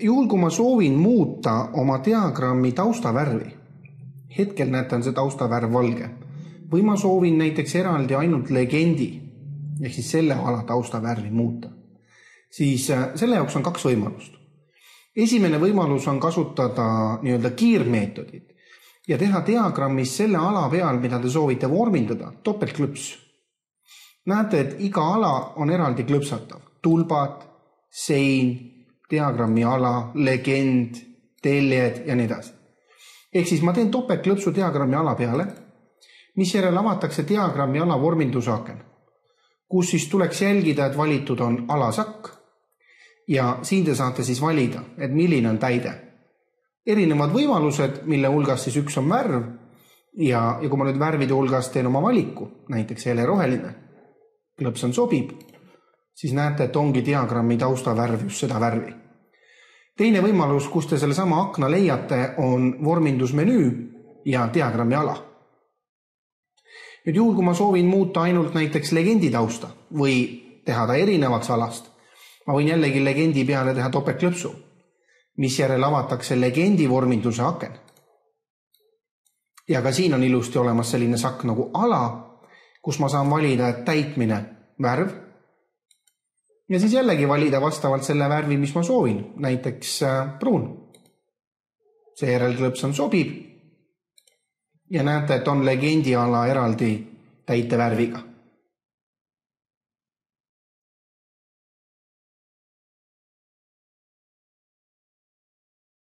Juhul, kui ma soovin muuta oma diagrammi taustavärvi, hetkel näete on see taustavärv valge, või ma soovin näiteks eraldi ainult legendi, ehk siis selle ala taustavärvi muuta, siis selle jaoks on 2 võimalust. Esimene võimalus on kasutada nii-öelda kiirmeetodit ja teha diagrammis selle ala peal, mida te soovite vormindada, topeltklõps. Näete, et iga ala on eraldi klõpsatav. Tulbad, sein, diagrammi ala, legend, teljed ja nii edasi. Ehk siis ma teen topeltklõpsu diagrammi ala peale, mis järel avatakse diagrammi ala vormindusaken, kus siis tuleks jälgida, et valitud on alasakk ja siin te saate siis valida, et milline on täide. Erinevad võimalused, mille hulgas siis üks on värv ja kui ma nüüd värvide hulgas teen oma valiku, näiteks heleroheline, klõps on sobib, siis näete, et ongi diagrammi taustavärv just seda värvi. Teine võimalus, kus te selle sama akna leiate, on vormindusmenüü ja diagrammi ala. Nüüd juhul, kui ma soovin muuta ainult näiteks legendi tausta või teha ta erinevaks alast, ma võin jällegi legendi peale teha topeltklõpsu, mis järel avatakse legendi vorminduse aken. Ja ka siin on ilusti olemas selline sakk nagu ala, kus ma saan valida, et täitmine värv ja siis jällegi valida vastavalt selle värvi, mis ma soovin, näiteks pruun. Seejärel klõps on sobib ja näete, et on legendi ala eraldi täitevärviga.